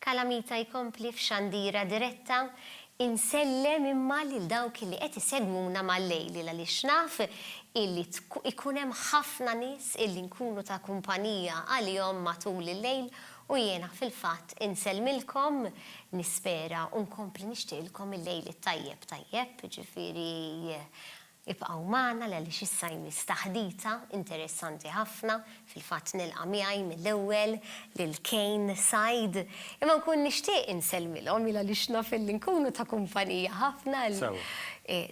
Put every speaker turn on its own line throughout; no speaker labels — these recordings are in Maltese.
Kalamita jkompli f'xandira diretta insellem imma lil dawk li qed isegwuna mal-lejl għaliex naf illi ikun hemm ħafna nies illi nkunu ta' kumpanija għalihom matul il-lejl u jiena fil-fatt insellmilkom nispera u nkompli nixtieqilkom il-lejl tajjeb tajjeb, ġifieri ibqgħu magħna għaliex issa jmiss taħdita interessanti ħafna fil-fatt nilqa' miegħi mill-ewwel lil Kane Said. Imma nkun nixtieq insellmilhom għaliex naf illi nkunu ta' kumpanija ħafna.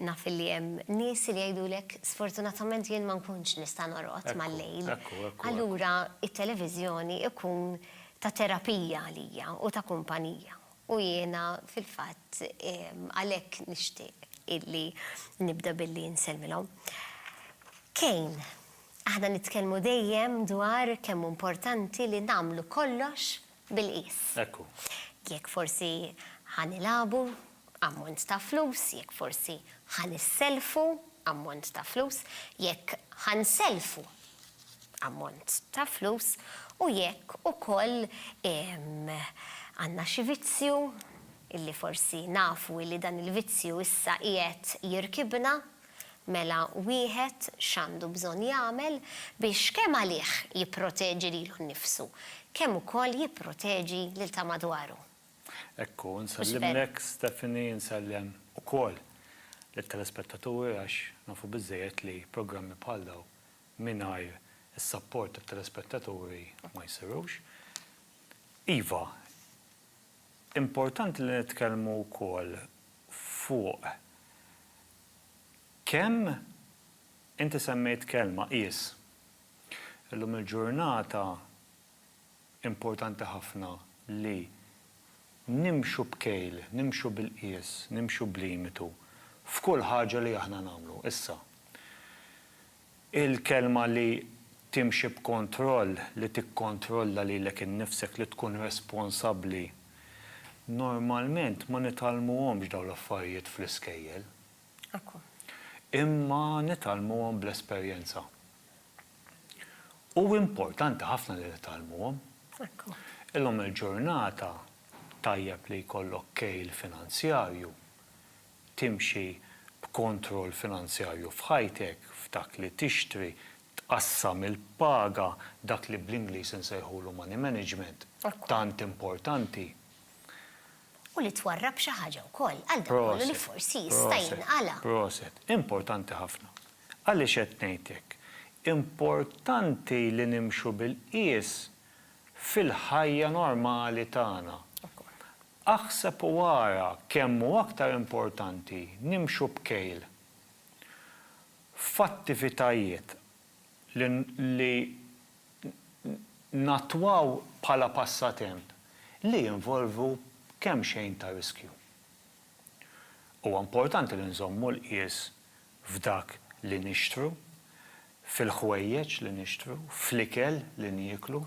Naf illi hemm nies li jgħidulek sfortunatament jien ma nkunx nista' norqod mal-lejl. Allura it-televiżjoni ikun ta' terapija għalija u ta' kumpanija. U jiena fil-fatt għalhekk nixtieq illi nibda billi nsellmilhom. Kane, aħna nitkellmu dejjem dwar kemm importanti li nagħmlu kollox bil-qies. Jekk forsi ħanilabu ammont ta' flus, jekk forsi ħanisselfu ammont ta' flus, jekk ħanselfu ammont ta' flus u jekk ukoll għandna xi vizzju illi forsi nafu illi dan il-vizzju issa qiegħed jirkibna mela wieħed x'għandu bżonn jagħmel biex kemm għalih jipproteġi lilu nnifsu, kemm ukoll jipproteġi lil ta' madwaru.
Ekku, nsellimlek Stephanie, nsellem ukoll lit-telespettaturi għax nafu biżżejjed li programmi bħal daw mingħajr is-sapport tat-telespettaturi ma jsirux. Iva, importanti li nitkellmu wkoll fuq kemm inti semmejt kelma qies. Illum il-ġurnata importanti ħafna li nimxu b'kejl, nimxu bil-qies, nimxu b'limitu f'kull ħaġa li aħna nagħmlu. Issa, il-kelma li timxi b'kontroll, li tikkontrolla lilek innifsek li tkun responsabbli. Normalment ma nitalmuhomx dawn l-affarijiet fl-iskejjel. Imma nitalmuhom bl-esperjenza. U importanti ħafna li nitalmuhom. Illum il-ġurnata tajjeb li jkollok kejl finanzjarju, timxi b'kontroll finanzjarju f'ħajtek, f'dak li tixtri, tqassam il-paga, dak li bl-Ingliż insejħulu money management, tant importanti.
U li twarrab xi ħaġa wkoll għal dak li forsi jista' jinqala.
Proset, importanti ħafna. Għaliex qed ngħidlek, importanti li nimxu bil-qies fil-ħajja normali tagħna. Aħseb u wara kemm hu aktar importanti nimxu b'kejl f'attivitajiet li natwaw bħala passatemp li jinvolvu kemm xejn ta' riskju. Huwa importanti li nżommu l-qies f'dak li nixtru, fil-ħwejjeġ li nixtru, fl-ikel li nieklu.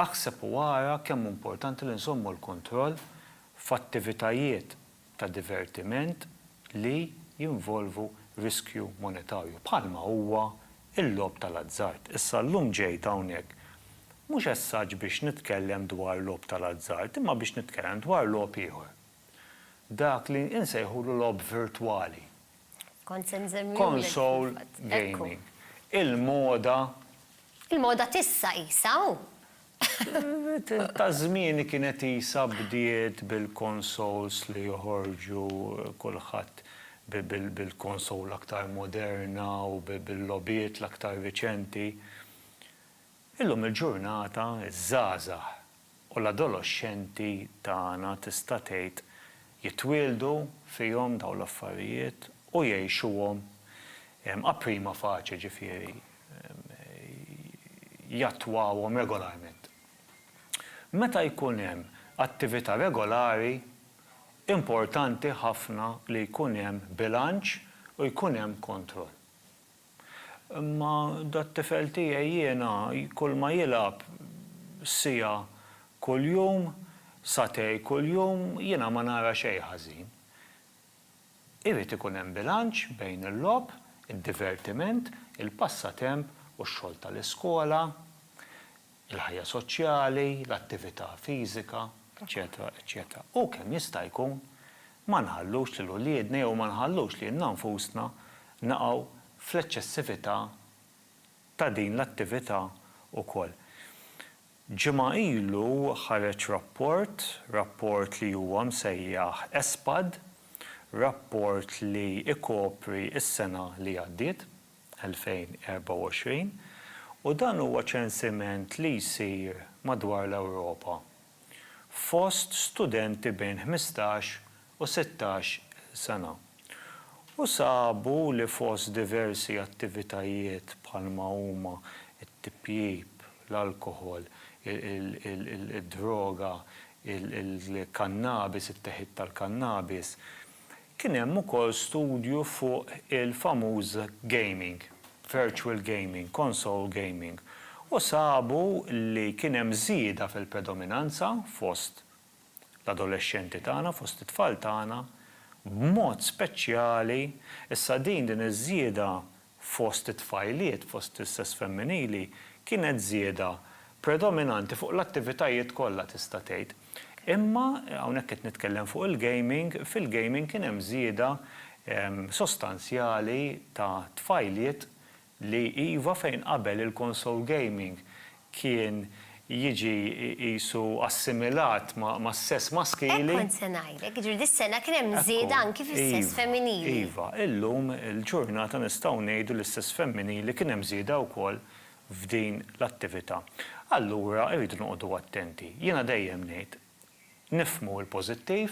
Aħseb wara kemm importanti li nżommu l-kontroll f'attivitajiet ta' divertiment li jinvolvu riskju monetarju. Bħalma huwa il-logħob tal-azzard. Issa llum ġejt hawnhekk mhux essaġġ biex nitkellem dwar logħob tal-azzard, imma biex nitkellem dwar logħob ieħor. Dak li insejħulu logħob virtwali. Console gaming. Il-moda.
Il-moda tissa qisha hu.
Ta' żmieni kienet qisha bdiet bil-consoles li joħorġu kulħadd bil-konsol aktar moderna u bil-logħbiet l-aktar riċenti. Illum il-ġurnata iż-żgħażagħ u l-adolescenti tagħna tista' tgħid jitwieldu fihom dawn l-affarijiet u jgħixuhom a prima facie ġifieri. jattwawhom regolarment. Meta jkun hemm attività regolari, importanti ħafna li jkun hemm bilanċ u jkun hemm kontroll. Imma dat-tifel tiegħi jiena kull ma jilgħab sija kuljum, satej kuljum, jiena ma nara xejn ħażin. Irid ikun hemm bilanċ bejn il-logħob, id-divertiment, il-passatemp u x-xogħol tal-iskola, il-ħajja soċjali, l-attività fiżika, eċetera, eċetera. U kemm jista' jkun ma nħallux lil uliedna jew ma nħallux li nfusna naqgħu fl-eċċessività ta' din l-attività wkoll. Ġimgħa ilu ħareġ rapport li huwa msejjaħ ESPAD, rapport li ikopri s-sena li għaddiet, 2024, u dan huwa ċensiment li jsir madwar l-Ewropa fost studenti bejn 15 u 16 sena. U sabu li fost diversi attivitajiet bħalma huma it-tipjib, l-alkohol, il-droga, il-kannabis, it-teħid tal-kannabis, kien hemm ukoll studju fuq il-famuż gaming, virtual gaming, console gaming. U sabu li kien hemm żieda fil-predominanza fost l-adolescenti tagħna, fost it-tfal tagħna, b'mod speċjali, issa din iż-żieda fost it-tfajliet, fost is-sess femminili, kienet żieda predominanti fuq l-attivitajiet kollha tista' tgħid. Imma hawnhekk qed nitkellem fuq il-gaming, fil-gaming kien hemm żieda sostanzjali ta' tfajliet li iva fejn qabel il-console gaming kien jiġi jisu assimilat ma' s-sess maskili.
Kont se ngħidlek, ġifieri dis-sena kien hemm żieda anki fis-sess femminili.
Iva, illum il-ġurnata nistgħu ngħidu l-istess femminili kien hemm żieda wkoll f'din l-attività. Allura rridu noqogħdu attenti. Jiena dejjem ngħid nifhmu l-pożittiv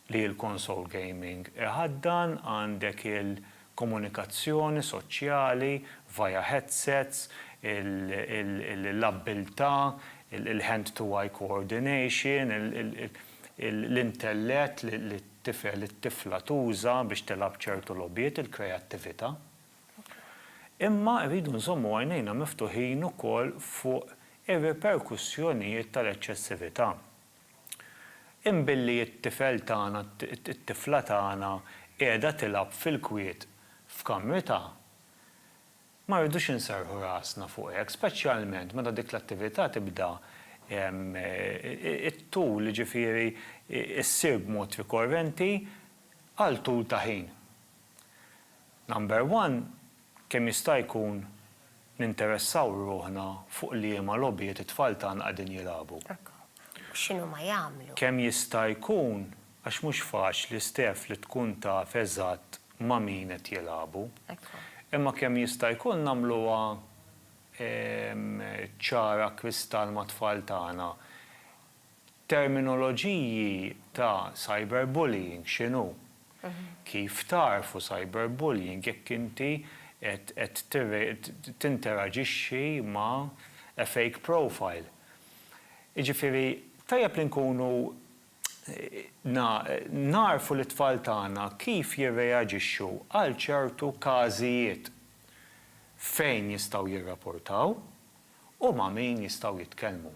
li l-console gaming ħaddan għandek il-komunikazzjoni soċjali via headsets, l-abilità, il-hand-to-eye coordination, l-intellett li t-tifla tuża biex tilab ċertu logħbiet, il-kreattività. Imma rridu nżommu għajnejna miftuħin ukoll fuq ir-reperkussjonijiet tal-eċċessività. Imbilli t-tifel tagħna, t-tifla tagħna qiegħda tilab fil-kwiet f'kamritha, ma rridux inserħu rasna fuq hekk, speċjalment meta dik l-attività tibda it-tul ġifieri issir b'mod rikorrenti għal tul ta' ħin. Number one, kemm jista' jkun ninteressaw ruħna fuq liema logħbiet it-tfal tagħna qegħdin jilagħbu.
X'inhu ma jagħmlu?
Kemm jista' jkun għax mhux faċli stef li tkun taf eżatt ma' min qed jilagħbu. Imma kemm jista' jkun nagħmluha ċara kristall ma' tfal tagħna. Terminoloġiji ta' cyberbullying x'inhu? Kif tarfu cyberbullying jekk inti qed tinteraġixxi ma' a fake profile. Jiġifieri tajjeb li nkunu narfu l-tfal tagħna kif jirreaġixxu għal ċertu każijiet fejn jistgħu jirrapportaw u ma' min jistgħu jitkellmu.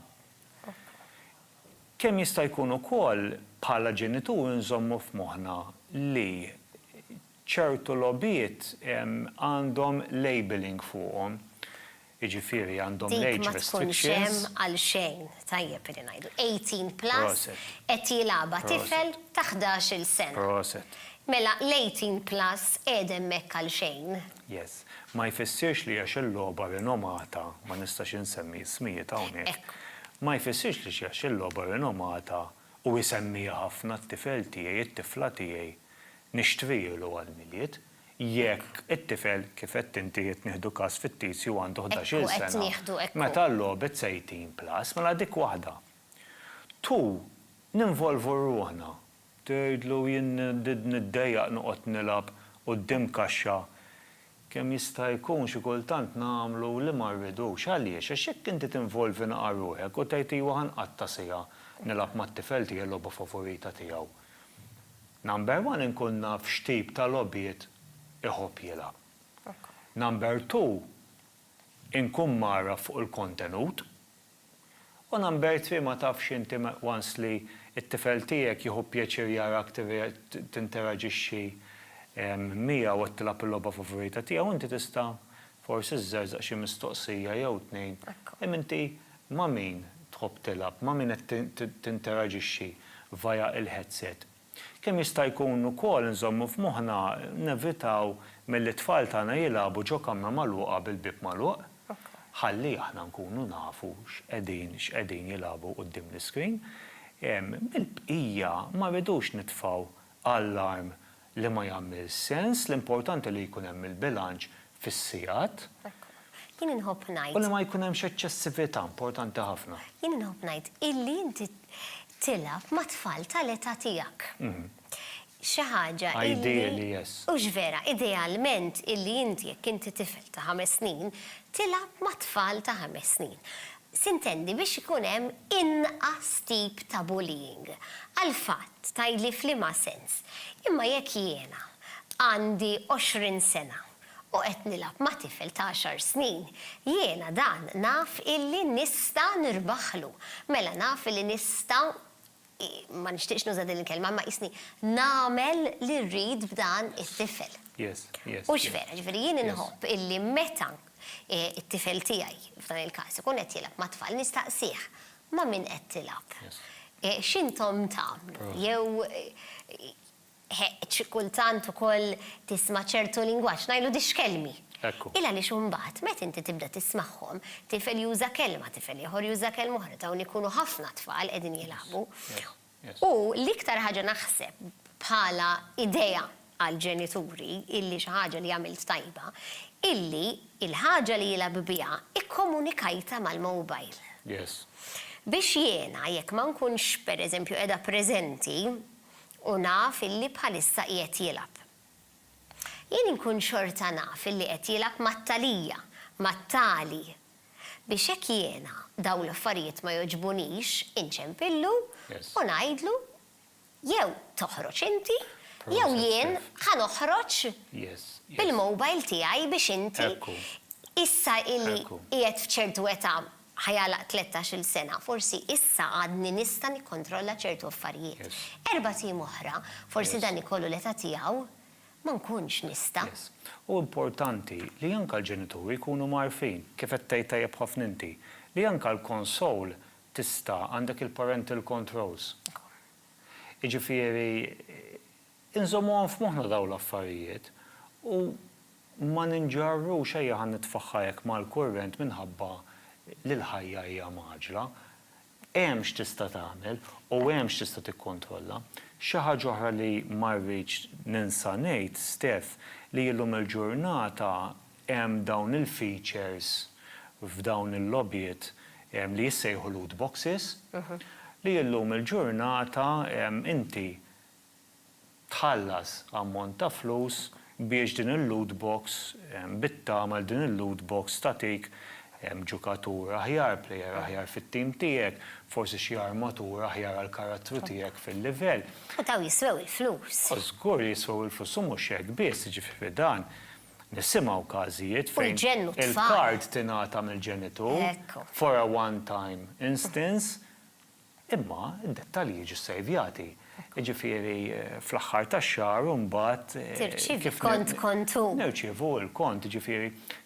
Kemm jista' jkun ukoll bħala ġenitur nżommu f'moħħna li ċertu logħbiet għandhom labeling fuqhom. Jiġifieri għandhom age restrictions.
Għal xejn, tajjeb li ngħidu. 18 plus qed jilagħba tifel ta' 11-il sena. Mela l-18 plus qiegħed hemmhekk għal xejn.
Yes, ma jfissirx li għax il-logħba rinomata, ma nistax insemmi ismijiet hawnhekk. Ma jfissirx li għax il-logħba rinomata u jsemmiha ħafna t-tifel tiegħi, it-tifla tiegħi nixtrielu għal-miliet. Jekk it-tifel kif qed inti qed nieħdu każ fit-tisju għandu 11-il sena. Meta l-logħbet 18 plus, mela dik waħda. Tu ninvolvu ruħna. Tgħidlu jien niddejjaq noqgħod nilab quddiem kaxxa. kemm jista' jkun xi kultant nagħmlu li ma rridux għaliex għax hekk inti tinvolvi naqra ruħek u tgħid iwa ħanqatta siegħa nilgħab mat-tifel tiegħi l-logħba favorita tiegħu. Number one inkun naf x'tip ta' logħbiet iħobb jilgħab. Number two, inkun mara fuq il-kontenut. U number three ma tafx inti once li it-tifel tiegħek jieħu pjaċir jarak tinteraġixxi miegħu u tilgħab il-logħba favorita tiegħu, inti tista' forsi żżerżaq xi mistoqsija jew tnejn. Hemm inti ma' min tħobb tilgħab, ma' min qed tinteraġixxi via il-headset. Kemm jista' jkun ukoll nżommu f'moħħna nevitaw mill-tfal tagħna jilagħbu ġo kamra magħluqa bil-bib magħluq, ħalli aħna nkunu nafu x'qegħdin jilagħbu quddiem l-iskrin. Bil-bqija ma rridux nitfgħu allarm li ma jagħmel sens, l-importanti li jkun hemm il-bilanċ fis-sigħat.
Jien inħobb ngħid.
U li ma jkun hemm eċċessività importanti ħafna.
Jien inħobb ngħid illi inti tilab ma' tfal tal-età tiegħek. Xi ħaġa
Ideally, yes.
Hux vera, idealment illi inti jekk inti tifel ta' 5 snin, tilab ma' tfal ta' 5 snin. Sintendi biex ikun hemm inqas tip ta' bullying. Għal-fatt tajli f'liema sens. Imma jekk jiena għandi 20 sena u qed nilab ma' tifel ta' 10 snin, jiena dan naf illi nista' nirbaħlu. Mela naf illi nista' ma nixtieqx nuża din il-kelma, ma isni nagħmel li rrid b'dan it-tifel.
Yes.
Hux vera, ġifieri jien inħobb illi meta it-tifel tiegħi f'dan il-każ ikun qed jilgħab ma' tfal nistaqsih ma' min qed tilgħab. X'intom tagħmlu? Jew kultant ukoll tisma' ċertu lingwaġġ ngħidu dix kelmi. Illa li xumbat, met inti tibda tismaħħom, tifel juża kelma, tifel ieħor juża kelma oħra, dawn ikunu ħafna tfal qegħdin jilagħbu. U l-iktar ħaġa naħseb bħala idea għal ġenituri illi xi ħaġa li għamilt tajba, illi il-ħaġa li jilgħab biha ikkomunikajta mal-mobile. Biex jiena jekk ma nkunx pereżempju qiegħda preżenti u naf illi bħalissa qiegħed jilgħab. Jien inkun xorta naf illi qed jilgħab mat-talija, mat-tali. Biex hekk jiena dawn l-affarijiet ma joġbunix, inċempillu u ngħidlu jew toħroġ inti, jew jien ħanoħroġ bil-mobile tiegħi biex inti issa illi qiegħed f'ċertu età ħajalaq 13-il sena, forsi issa għadni nista' nikkontrolla ċertu affarijiet. 4 tim oħra, forsi dan ikollu l-età tiegħu ma nkunx nista'.
U importanti li anke l-ġenituri jkunu marfin kif qed tgħid tajjeb ħafna inti li anke l-konsol tista' għandek il-parental controls. Jiġifieri inżommuhom f'moħħna dawn l-affarijiet u ma ninġarrux ejja ħan nitfaħħajek mal-kurrent minħabba li l-ħajja hija maġla. Hemm x'tista' tagħmel u hemm x'tista' tikkontrolla. Xi ħaġa oħra li ma rridx ninsa ngħid, Steph, li llum il-ġurnata hemm dawn il-features f'dawn il-logħbiet li jissejħu loot boxes, li llum il-ġurnata inti tħallas ammont ta' flus biex din il-loot box bittagħmel din il-loot box tatik ġukatur aħjar, plejer aħjar fit-tim tiegħek, forsi xi armatur aħjar għall-karattru tiegħek fil-livell.
U taw jiswew il-flus.
Żgur jiswew il-flus u mhux hekk biss, jiġifieri dan nisimgħu każijiet fejn il-kard tingħata mill-ġenitur for a one-time instance, imma id-dettalji jiġu sejvjati. Jiġifieri fl-aħħar tax-xahar u mbagħad
tirċievi kont kontu.
Nirċievu l-kont, jiġifieri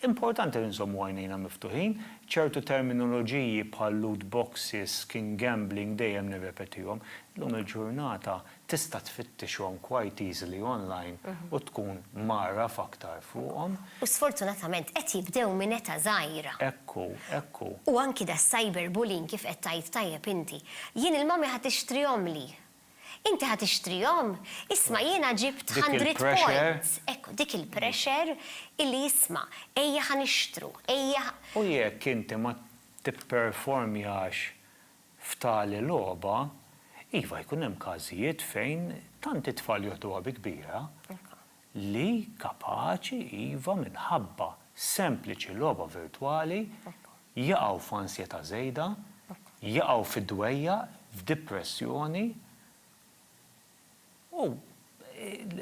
importanti li nżommu għajnejna miftuħin, ċertu terminoloġiji bħal loot boxes, skin gambling dejjem nirrepetihom, llum il-ġurnata tista' tfittixhom quite easily online u tkun marraf aktar fuqhom.
U sfortunatament qed jibdew minn età żgħira.
Ekku.
U anki da cyberbullying kif qed tgħid tajjeb inti. Jien il-mami ħad tixtrihom li. Inti ħad tixtrihom, isma' jiena ġibt 100 points. Ekku, dik il-pressure illi jisma' ejja ħanixtru, ejja.
U jekk inti ma tipperformjax f'tali logħba, iva jkun hemm każijiet fejn tant it-tfal joħduha bi kbira. li kapaċi iva minħabba sempliċi logħba virtwali jaqgħu f'ansjetà żejda, jaqgħu fid-dwejja, f'dipressjoni u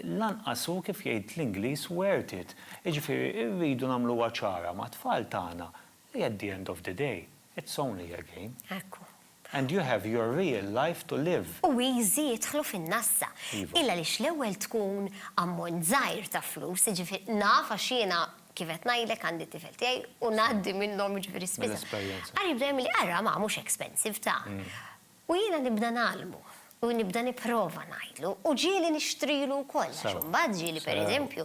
lanqas hu kif jgħid l-Ingliż worth it. Jiġifieri rridu nagħmluha ċara ma' tfal tagħna li at the end of the day it's only a game.
Ekku.
And you have your real life to live.
U easy jidħlu fin-nassa.
Iva.
Illa lix l-ewwel tkun ammont żgħir ta' flus, jiġifieri naf għax jiena kif qed ngħidlek għandi tifel tiegħi u ngħaddi minnhom jiġifieri spiża.
Mill-esperjenza.
Ara jibda jagħmel li ara ma mhux expensive ta'. U jiena nibda nagħlmu u nibda nipprova ngħidlu u ġieli nixtrilu wkoll għax
Sewa.
imbagħad ġieli
Sewa.
pereżempju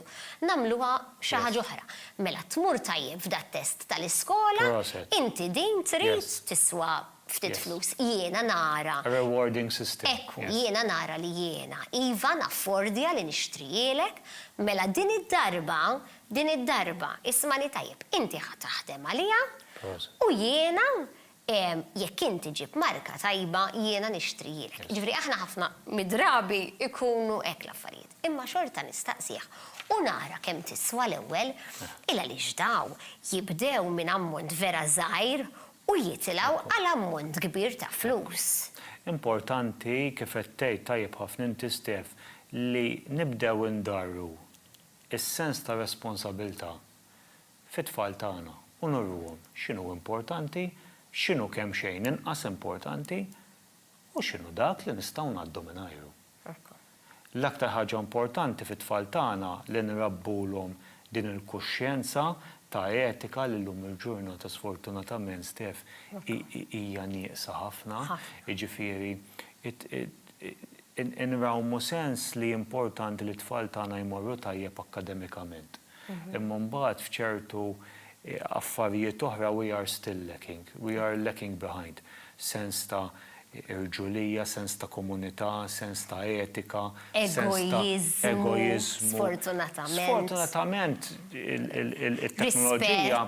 nagħmluha xi ħaġa oħra. Mela tmur tajjeb f'dat test tal-iskola,
Proset.
inti din trid
Yes.
tiswa ftit
Yes.
flus. Jiena nara
A rewarding system.
Ekku,
Yes.
jiena nara li jiena, Iva, naffordja li nixtrijelek, mela din id-darba, ismani tajjeb, inti ħataħdem għalija,
Proset.
u jiena, jekk inti ġib marka tajba, jiena nixtrijelek. Ġifri, aħna ħafna midrabi ikunu ek l-affarijiet, imma xorta nistaqsijak. U nara kemm tiswa l-ewwel, illa li ġdaw jibdew minn ammont vera żgħir u jitilgħu għal ammont kbir ta' flus.
Importanti kif qed tgħid tajjeb ħafna inti Stef li nibdew indarru is-sens ta' responsabilità fit-tfal tagħna u nurruhom x'inhu importanti, x'inhu kemm xejn inqas importanti u x'inhu dak li nistgħu ngħaddu mingħajru. L-aktar ħaġa importanti fit-tfal tagħna li nrabbulhom din il-kuxjenza ta' etika li llum il-ġurnata sfortunatament Stef hija nieqsa ħafna, jiġifieri inrawmu sens li importanti li t-tfal tagħna jmorru tajjeb akademikament. Imma mbagħad f'ċertu affarijiet oħra we are still lacking, we are lacking behind. Sens ta' irġulija, sens ta' komunità, sens ta' etika,
Egoizmu, sfortunatament.
Sfortunatament il-teknoloġija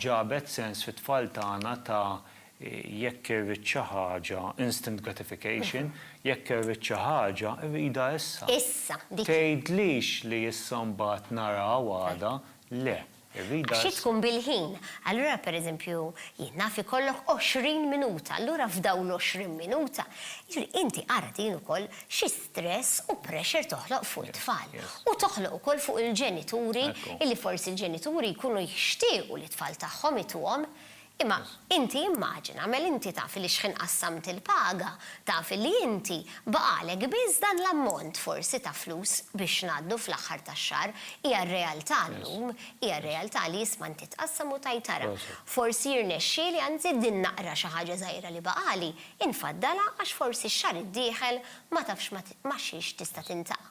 ġabet sens fit-tfal tagħna ta' jekk irrid xi ħaġa instant gratification, jekk irrid xi ħaġa irrida issa.
Issa, dik.
Tgħidlix li issa mbagħad naraw għada, le.
Għaxi tkun bil-ħin. Allura, per eżempju, jina fi kollok 20 minuta, allura f'daw l-20 minuta, inti għara din ukoll xi stress u pressure toħloq fuq it-tfal. U toħloq ukoll fuq il-ġenituri, illi forsi il-ġenituri jkunu jixtiequ li t-tfal tagħhom ituhom. Imma inti immaġina, mel inti taf li xħin qassamt il-paga, taf li inti baqalek biz dan l-ammont forsi ta' flus biex naddu fl-axħar ta' xar, hija r-realtà l-lum, hija r-realtà li jisman titqassam u tajtara. Forsi jirnexxi li għanzi din naqra xi ħaġa żgħira li baqali, infaddala għax forsi x-xar id-dieħel ma tafx ma xiex tista' tintaqa'.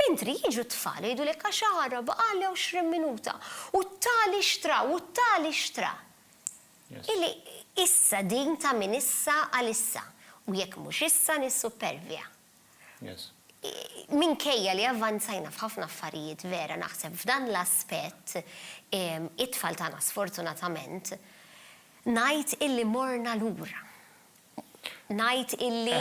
Mentri jiġu tfal jgħidu lek għaxara baqali 20 minuta, u t-tali xtra, u t-tali xtra. Illi issa din ta' minn issa għal-issa. U jekk mhux issa nissupervja. Minkejja li avvanzajna f'ħafna affarijiet vera naħseb f'dan l-aspett it-tfal tagħna sfortunatament ngħid illi morna lura. Ngħid illi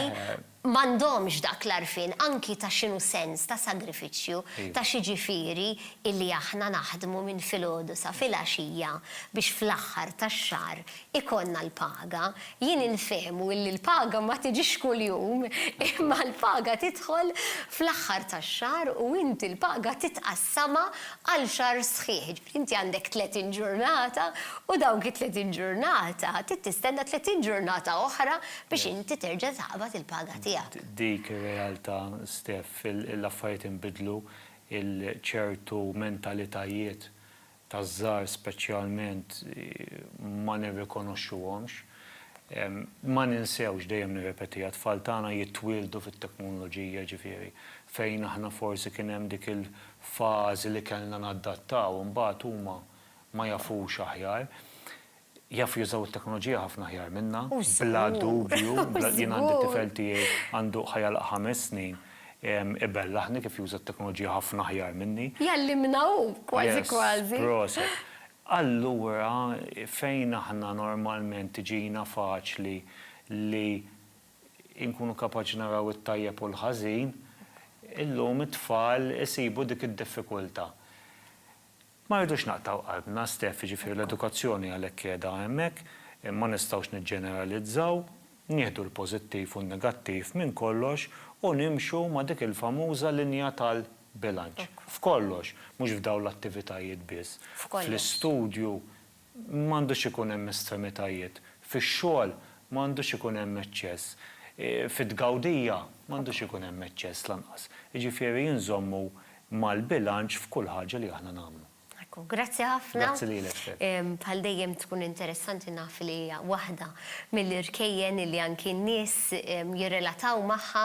m'għandhomx dak l-arfin anki ta' x'inhu sens ta' sagrifiċċju ta' xi ġifieri illi aħna naħdmu minn filgħodu sa filgħaxija biex fl-aħħar tax-xahar ikonna l-paga. Jien infehmu illi l-paga ma tiġix kuljum imma l-paga tidħol fl-aħħar tax-xahar u inti l-paga titqassama għal xahar sħiħ. Inti għandek 30 ġurnata u dawk 30 ġurnata tistenna 30 ġurnata oħra biex inti terġa' taqbad il-paga tiegħek.
Dik ir-realtà Stef l-affarijiet inbidlu il-ċertu mentalitajiet taż-żgħar speċjalment ma nirrikonoxxuhomx. Ma ninsewx dejjem nirrepetija tfal tagħna jittwieldu fit-teknoloġija ġifieri fejn aħna forsi kien hemm dik il-fażi li kellna nadattaw imbagħad huma ma jafux aħjar. Jafu jużaw il-teknoloġija ħafna ħjar minna, bla dubju, jien għandi tifel tiegħi għandu ħajalaq 5 snin, ibellaħni kif juża t-teknoloġija ħafna ħjar minni.
Jallimnaw kważi kważi.
Proset. Allura fejn aħna normalment tiġina faċli li nkunu kapaċi naraw it-tajjeb u l-ħażin, illum it-tfal isibu dik id-diffikultà. Ma rridux naqtaw qalbna Stef, ġifieri l-edukazzjoni għalhekk qiegħda hemmhekk, ma nistgħux niġġeneralizzaw, nieħdu l-pożittiv u n-negattiv minn kollox u nimxu ma' dik il-famuża linja tal-bilanċ. F'kollox, mhux f'dawn l-attivitajiet biss. Fl-istudju m'għandux ikun hemm estremitajiet, fix-xogħol m'għandux ikun hemm eċċess, fit-tgawdija m'għandux ikun hemm eċċess lanqas. Jiġifieri jinżommu mal-bilanċ f'kull ħaġa li aħna nagħmlu.
Grazzi ħafna.
Grazzi lilek.
Bħal dejjem tkun interessanti naf li hija waħda mill-irkejjen li anki n-nies jirrelataw magħha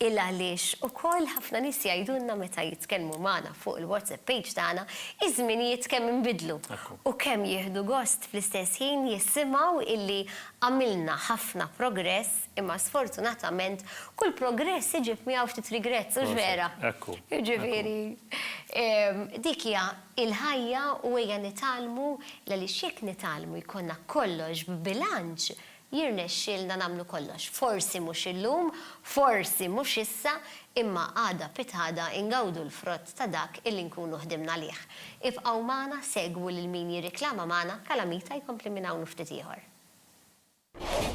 il għaliex ukoll ħafna nies jgħidulna meta jitkellmu magħna fuq il-WhatsApp page tagħna iż-żminijiet kemm inbidlu u kemm jieħdu gost fl-istess ħin jissimgħu illi għamilna ħafna progress imma sfortunatament kull progress iġib miegħu ftit regrets, u vera. Jiġifieri dik hija il-ħajja u hija nitalmu għaliex jekk nitalmu jkollna kollox b'bilanċ jirnexxielna nagħmlu kollox. Forsi mhux illum, forsi mhux issa, imma għada pitħada ingawdu l-frott ta' dak illi nkunu ħdimna lih. Ibqgħu magħna segwu lil min jirriklama magħna Kalamita jkompli minn hawn ftit ieħor.